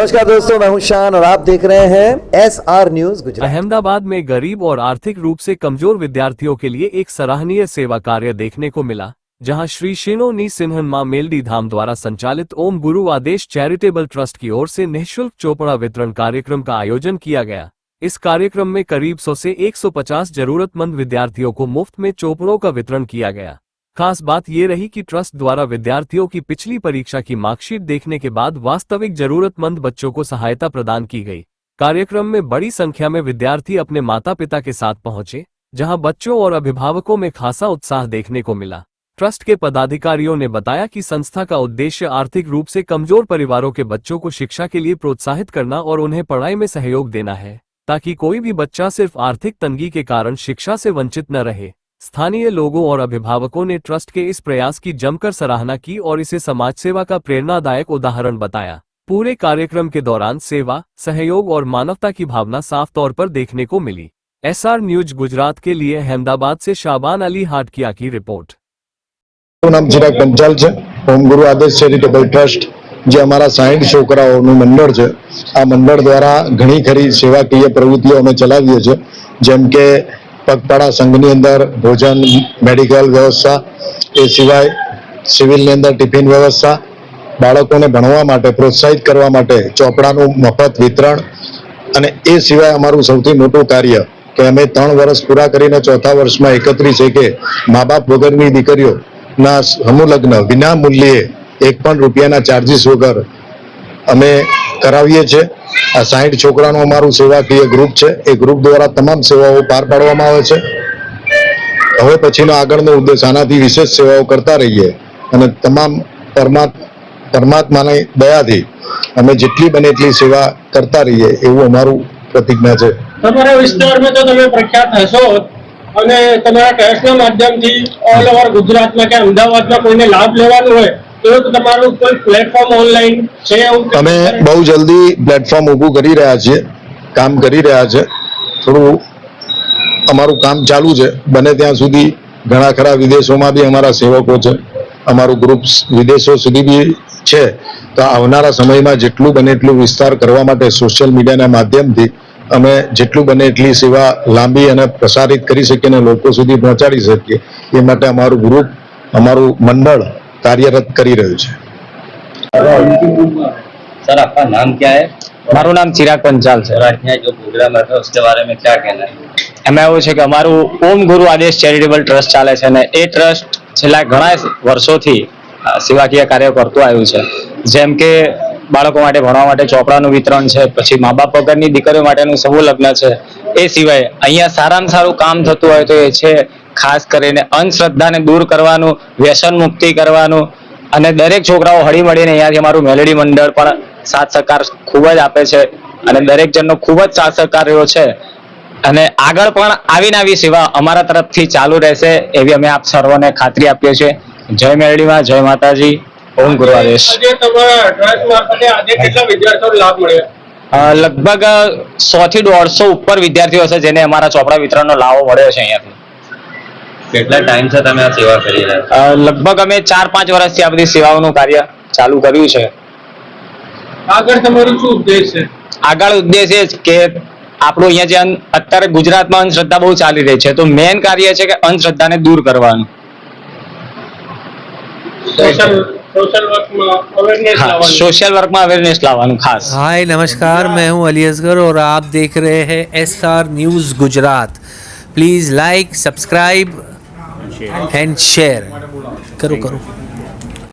नमस्कार दोस्तों, मैं हूं शान और आप देख रहे हैं SR न्यूज गुजरात। अहमदाबाद में गरीब और आर्थिक रूप से कमजोर विद्यार्थियों के लिए एक सराहनीय सेवा कार्य देखने को मिला, जहां श्री शिनोनी सिन्हन मां मेलडी धाम द्वारा संचालित ओम गुरु आदेश चैरिटेबल ट्रस्ट की ओर से निःशुल्क चोपड़ा वितरण कार्यक्रम का आयोजन किया गया। इस कार्यक्रम में करीब 100 से 150 जरूरतमंद विद्यार्थियों को मुफ्त में चोपड़ों का वितरण किया गया। खास बात ये रही कि ट्रस्ट द्वारा विद्यार्थियों की पिछली परीक्षा की मार्कशीट देखने के बाद वास्तविक जरूरतमंद बच्चों को सहायता प्रदान की गई। कार्यक्रम में बड़ी संख्या में विद्यार्थी अपने माता पिता के साथ पहुंचे, जहां बच्चों और अभिभावकों में खासा उत्साह देखने को मिला। ट्रस्ट के पदाधिकारियों ने बताया कि संस्था का उद्देश्य आर्थिक रूप से कमजोर परिवारों के बच्चों को शिक्षा के लिए प्रोत्साहित करना और उन्हें पढ़ाई में सहयोग देना है, ताकि कोई भी बच्चा सिर्फ आर्थिक तंगी के कारण शिक्षा से वंचित न रहे। स्थानीय लोगों और अभिभावकों ने ट्रस्ट के इस प्रयास की जमकर सराहना की और इसे समाज सेवा का प्रेरणादायक उदाहरण बताया। पूरे कार्यक्रम के दौरान सेवा, सहयोग और मानवता की भावना साफ तौर पर देखने को मिली। SR न्यूज गुजरात के लिए अहमदाबाद से शाबान अली हाटकिया की रिपोर्ट। नाम चिराग पंचाल है। ओम गुरु आदेश चैरिटेबल ट्रस्ट जे अमरा 60 છોકરાઓનું મંડળ છે, આ મંડળ દ્વારા ઘણી ખરી સેવાકીય પ્રવૃત્તિઓ અમે ચલાવીએ છીએ, જેમ કે પગપાળા સંઘની અંદર ભોજન, મેડિકલ વ્યવસ્થા, એ સિવાય સિવિલની અંદર ટિફિન વ્યવસ્થા, બાળકોને ભણવા માટે પ્રોત્સાહિત કરવા માટે ચોપડાનું મફત વિતરણ, અને એ સિવાય અમારું સૌથી મોટું કાર્ય કે અમે 3 વર્ષ પૂરા કરીને ચોથા વર્ષમાં એકત્રી છે કે મા બાપ વગરની દીકરીઓના સમૂહ લગ્ન વિના મૂલ્યે 1 પણ રૂપિયાના ચાર્જીસ વગર અમે કરાવીએ છીએ। આ 60 છોકરાનું અમારું સેવાકીય ગ્રુપ છે। એ ગ્રુપ દ્વારા તમામ સેવાઓ પાર પાડવામાં આવે છે। હવે પછીનો આગળનો ઉદ્દેશ આનાથી વિશેષ સેવાઓ કરતા રહીએ અને તમામ પરમાત્માની દયાથી અમે જેટલી બને એટલી સેવા કરતા રહીએ એવું અમારું પ્રતિજ્ઞા છે। તમારા વિસ્તારમાં તો તમે પ્રખ્યાત હશો અને તમારા ટ્રસ્ટના માધ્યમથી ઓલ ઓવર ગુજરાતમાં કે અમદાવાદમાં કોઈને લાભ લેવાનો હોય તો તમારું કોઈ પ્લેટફોર્મ ઓનલાઈન છે? અમે બહુ જલ્દી પ્લેટફોર્મ ઊભું કરી રહ્યા છીએ, કામ કરી રહ્યા છે। થોડું અમારું કામ ચાલુ છે। બને ત્યાં સુધી ઘણા ખરા વિદેશોમાં બી અમારા સેવકો છે, અમારું ગ્રુપ વિદેશો સુધી બી છે। તો આવનારા સમયમાં જેટલું બને એટલું વિસ્તાર કરવા માટે સોશિયલ મીડિયાના માધ્યમથી અમે જેટલું બને એટલી સેવા લાંબી અને પ્રસારિત કરી શકીએ અને લોકો સુધી પહોંચાડી શકીએ, એ માટે અમારું ગ્રુપ, અમારું મંડળ कार्यरत करी रहे हैं। सर, आपका नाम क्या है? मारू नाम चिराग पंचाल है। और यहाँ जो प्रोग्राम है उसके बारे में क्या कहना है? एम एवं है कि अमारू ओम गुरु आदेश चैरिटेबल ट्रस्ट चाले छे ने ए ट्रस्ट छेल्ला घणा वर्षोथी सेवाकीय कार्य करतो आव्युं छे। जेम के बाळको माटे भणवा माटे ચોપડાનું વિતરણ છે, પછી મા બાપ વગરની દીકરીઓ માટેનું સમૂહ લગ્ન છે। એ સિવાય અહીંયા સારામાં સારું કામ થતું હોય તો એ છે ખાસ કરીને અંધશ્રદ્ધાને દૂર કરવાનું, વ્યસન મુક્તિ કરવાનું, અને દરેક છોકરાઓ હળી મળીને અહીંયાથી અમારું મેલેડી મંડળ પણ સાથ સહકાર ખૂબ જ આપે છે અને દરેક જણનો ખૂબ જ સાથ સહકાર રહ્યો છે અને આગળ પણ આવીને આવી સેવા અમારા તરફથી ચાલુ રહેશે એવી અમે આપ સર્વને ખાતરી આપીએ છીએ। જય મેલડીમાં, જય માતાજી, ઓમ ગુરુ આદેશ। લગભગ 100 થી 150 ઉપર વિદ્યાર્થીઓ હશે જેને અમારા ચોપડા વિતરણનો લાવો મળ્યો છે અહીંયાથી। કેટલા ટાઈમ છે તમે આ સેવા કરી રહ્યા? લગભગ અમે 4-5 વર્ષથી આ બધી સેવાઓનું કાર્ય ચાલુ કર્યું છે। આગળ તમારું શું ઉદ્દેશ છે? આગળ ઉદ્દેશ એ છે કે આપણું અહીંયા જે અત્યારે ગુજરાતમાં અંધશ્રદ્ધા બહુ ચાલી રહી છે, તો મેઇન કાર્ય છે કે અંધશ્રદ્ધાને દૂર કરવાનું, सोशल वर्क में अवेयरनेस लावानु खास। हाय नमस्कार, मैं हूं अली असगर और आप देख रहे हैं SR news Gujarat. Please like, subscribe and share करो।